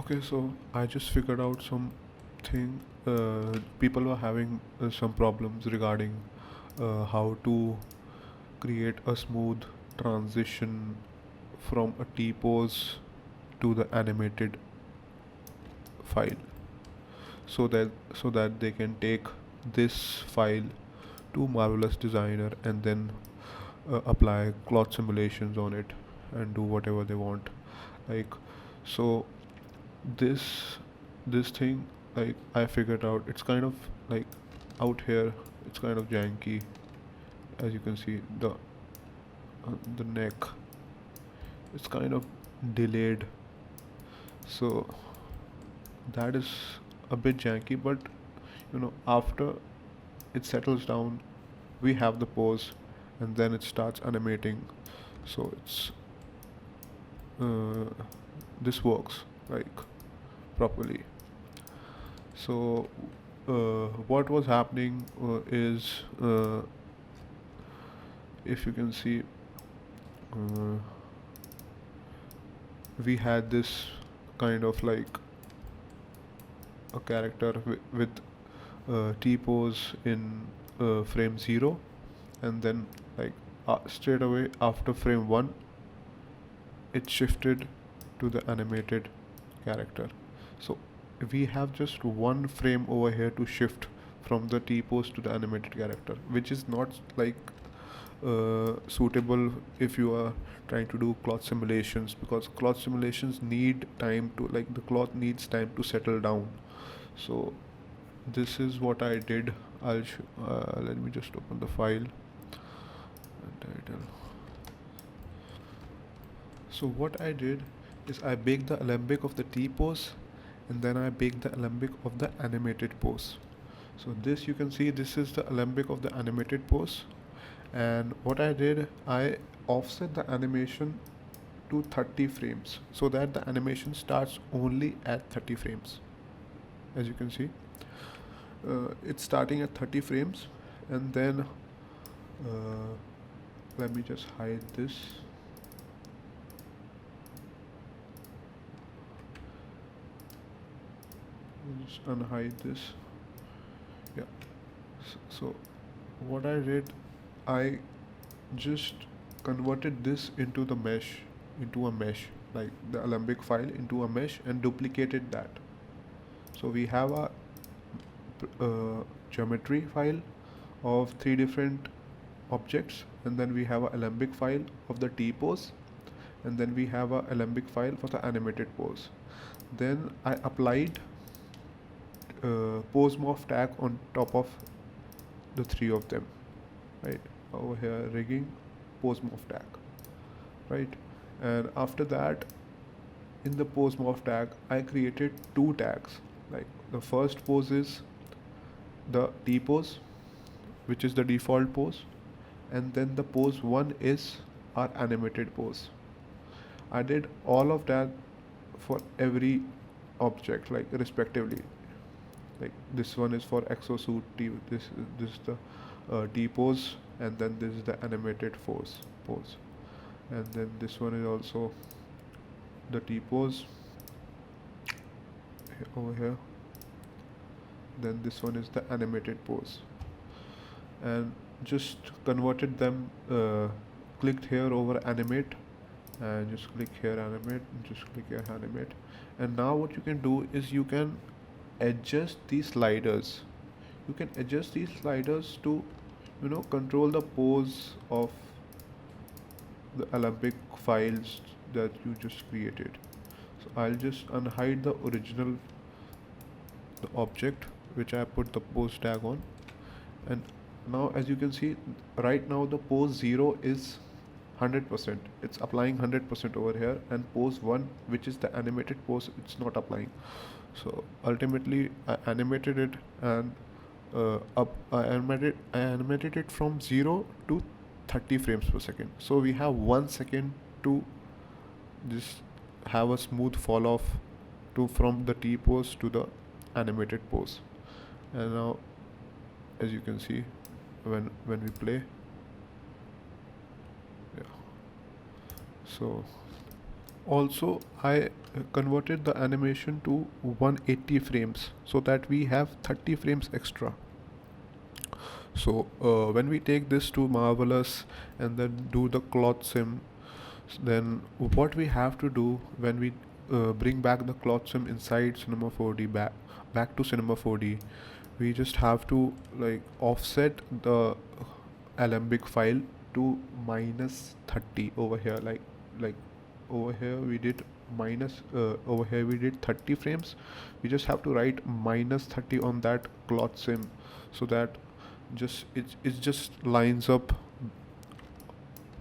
Okay, so I just figured out something. People were having some problems regarding how to create a smooth transition from a T pose to the animated file, so that they can take this file to Marvelous Designer and then apply cloth simulations on it and do whatever they want. Like, so this this thing, like, I figured out, it's kind of like out here, it's kind of janky. As you can see, the neck, it's kind of delayed, so that is a bit janky. But after it settles down, we have the pose, and then it starts animating. So it's uh, this works like properly. So what was happening is, if you can see, uh, we had this kind of like a character with T pose in frame 0, and then, like, straight away after frame 1, it shifted to the animated character. So we have just one frame over here to shift from the T pose to the animated character, which is not like suitable if you are trying to do cloth simulations, because cloth simulations need time to, like, the cloth needs time to settle down. So this is what I did. Let me just open the file and title. So what I did is I baked the alembic of the T pose, and then I baked the alembic of the animated pose. So this, you can see, this is the alembic of the animated pose. And what I did, I offset the animation to 30 frames so that the animation starts only at 30 frames. As you can see, it's starting at 30 frames. And then let me just hide this. Just unhide this. Yeah. So what I did, I just converted this into a mesh, like the Alembic file into a mesh, and duplicated that. So we have a geometry file of 3 different objects, and then we have a Alembic file of the T pose, and then we have a Alembic file for the animated pose. Then I applied pose morph tag on top of the 3 of them, right? Over here, rigging, pose morph tag, right? And after that, in the pose morph tag, I created 2 tags. Like, the first pose is the T pose, which is the default pose, and then the pose 1 is our animated pose. I did all of that for every object, like, respectively. Like, this one is for exosuit T, this is the T pose, and then this is the animated pose, and then this one is also the T pose over here. Then this one is the animated pose, and just converted them. Clicked here over animate, and just click here animate, and just click here animate. And now what you can do is you can adjust these sliders. You can adjust these sliders to control the pose of the Alembic files that you just created. So I'll just unhide the original the object which I put the pose tag on, and now, as you can see, right now the pose 0 is 100%. It's applying 100% over here, and pose 1, which is the animated pose, it's not applying. So ultimately I animated it, and I animated it from 0 to 30 frames per second. So we have 1 second to just have a smooth fall off to from the T pose to the animated pose. And now, as you can see, when we play, yeah, so Also, I converted the animation to 180 frames so that we have 30 frames extra. So when we take this to Marvelous and then do the cloth sim, then what we have to do when we bring back the cloth sim inside Cinema 4D back to Cinema 4D, we just have to like offset the alembic file to minus 30 over here, like over here we did minus over here we did 30 frames. We just have to write minus 30 on that cloth sim so that it just lines up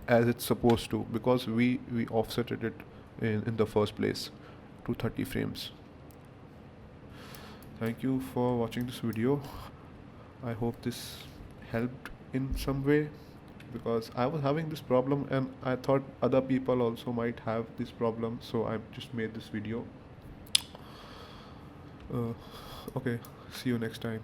as it's supposed to, because we offsetted it in the first place to 30 frames. Thank you for watching this video. I hope this helped in some way, because I was having this problem and I thought other people also might have this problem, so I just made this video. Okay, see you next time.